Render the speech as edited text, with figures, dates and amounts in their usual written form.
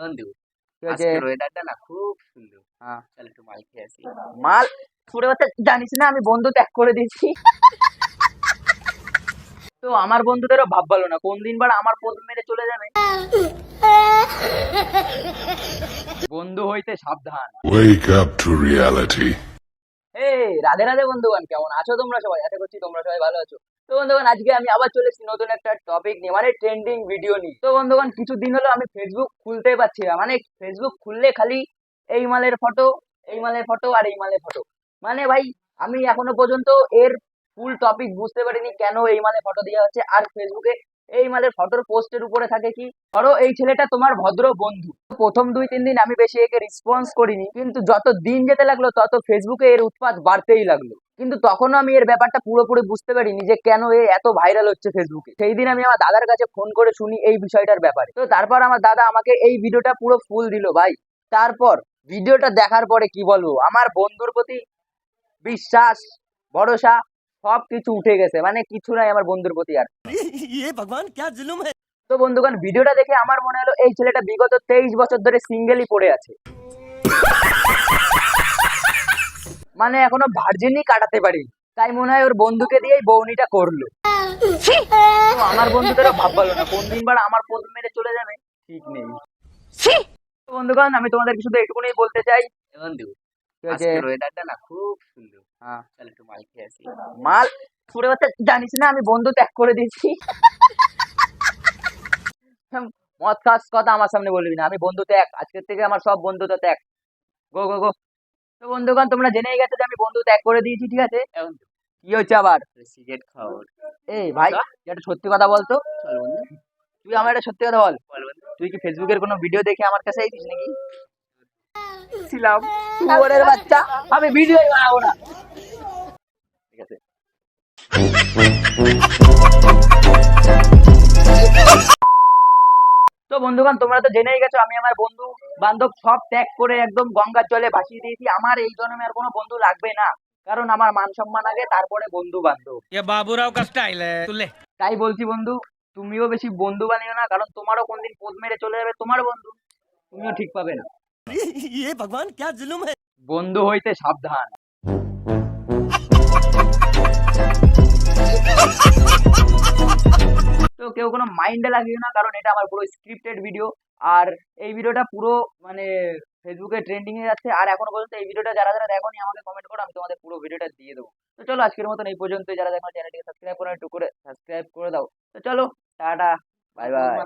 বন্ধু, কি হয়েছে? আজকের ওয়েদারটা না খুব সুন্দর। হ্যাঁ, চল একটু মাল খেয়ে আসি। মাল পুরো কথা জানিস না, আমি বন্ধু ত্যাগ করে দিয়েছি। তো আমার বন্ধুদেরও ভাব ভালো না, কোন দিন বার আমার পদ মেরে চলে যাবে। বন্ধু হইতে সাবধান। Wake up to reality. Radhe Radhe বন্ধুগণ, কেমন আছো তোমরা সবাই? আশা করছি তোমরা সবাই ভালো আছো। তো বন্ধুগণ, আজকে আমি আবার চলে এসেছি নতুন একটা টপিক নিয়ে, মানে ট্রেন্ডিং ভিডিও নিয়ে। তো বন্ধুগণ, কিছুদিন হলো আমি ফেসবুক খুলতেই পারছি না, মানে ফেসবুক খুললে খালি এই মালের ফটো, এই মালের ফটো আর এই মালের ফটো। মানে ভাই, আমি এখনো পর্যন্ত এর ফুল টপিক বুঝতে পারিনি কেন এই মালে ফটো দেওয়া হচ্ছে। আর ফেসবুকে এই মালের ফটোর পোস্টের উপরে থাকে কি, ধরো এই ছেলেটা তোমার ভদ্র বন্ধু। প্রথম 2-3 দিন আমি বেশি একে রেসপন্স করিনি, কিন্তু যত দিন যেতে লাগলো তত ফেসবুকে এর উৎপাত বাড়তেই লাগলো। কিন্তু তখনও আমি এর ব্যাপারটা পুরোপুরি বুঝতে পারিনি যে কেন এ এত ভাইরাল হচ্ছে ফেসবুকে। সেই দিন আমি আমার দাদার কাছে ফোন করে শুনি এই বিষয়টার ব্যাপারে। তো তারপর আমার দাদা আমাকে এই ভিডিওটা পুরো ফুল দিল ভাই। তারপর ভিডিওটা দেখার পরে কি বলবো, আমার বন্ধুর প্রতি বিশ্বাস, ভরসা সবকিছু উঠে গেছে, মানে কিছু নাই আমার বন্ধুর প্রতি আর। भगवान क्या जुल्म है। তো বন্ধুগণ, ভিডিওটা দেখে আমার মনে হলো এই ছেলেটা বিগত 23 বছর ধরে সিঙ্গেলই পড়ে আছে, মানে এখনো ভার্জিনই কাটাতে পারি। তাই মনে হয় ওর বন্ধুকে দিয়েই বউনিটা করলো। তো আমার বন্ধুদেরও ভাব ভালো না, কোন দিন বার আমার পদ মেরে চলে যাবে ঠিক নেই। তো বন্ধুগণ, আমি তোমাদের শুধু এটুকুনি বলতে চাই। বন্ধু, কি হয়েছে? আজকের ওয়েদারটা না খুব সুন্দর। হ্যাঁ, চল একটু মাল খেয়ে আসি। মাল পুরো কথা জানিস না, আমি বন্ধু ত্যাগ করে দিয়েছি। মদ খাস কথা আমার সামনে বলবি না, আমি বন্ধু ত্যাগ, আজকের থেকে আমার সব বন্ধুত্ব ত্যাগ। গো গো গো। তো বন্ধুগণ, তোমরা জেনেই গেছো যে আমি বন্ধু ত্যাগ করে দিয়েছি, ঠিক আছে? বন্ধু, কি হচ্ছে আবার? সিগারেট খাওয়ার। এই ভাই, একটা সত্যি কথা বলতো। চল বন্ধু, তুই আমার একটা সত্যি কথা বল, বল বন্ধু। তুই কি ফেসবুকের কোনো ভিডিও দেখে আমার কাছে আইছিস নাকি? ছিলাম শুয়োরের বাচ্চা, আমি ভিডিও বানাবো না, ঠিক আছে? তো বন্ধুগণ, তোমরা তো জেনেই গেছো আমি আমার বন্ধু বান্ধব সব ত্যাগ করে একদম গঙ্গার জলে ভাসিয়ে দিয়েছি। আমার এই জন্মে আর কোনো বন্ধু লাগবে না, কারণ আমার মান সম্মান আগে, তারপরে বন্ধু বান্ধব। ये बाबूराव का स्टाइल है तू ले। তাই বলছি বন্ধু, তুমিও বেশি বন্ধু বানিও না, কারণ তোমারও কোনদিন পোদ মেরে চলে যাবে তোমার বন্ধু, তুমিও ঠিক পাবে না। ये भगवान क्या जुल्म है। বন্ধু হইতে সাবধান। তো কেউ কোনো মাইন্ডে লাগিও না, কারণ এটা আমার পুরো স্ক্রিপ্টেড ভিডিও। আর এই ভিডিওটা পুরো মানে ফেসবুকে ট্রেন্ডিং এ যাচ্ছে। আর এখনো পর্যন্ত এই ভিডিওটা যারা যারা দেখোনি আমাকে কমেন্ট করো, আমি তোমাদের পুরো ভিডিওটা দিয়ে দেবো। তো চলো, আজকের মতন এই পর্যন্ত। যারা দেখো চ্যানেলটিকে সাবস্ক্রাইব করো, একটু করে সাবস্ক্রাইব করে দাও। তো চলো, টাটা, বাই বাই।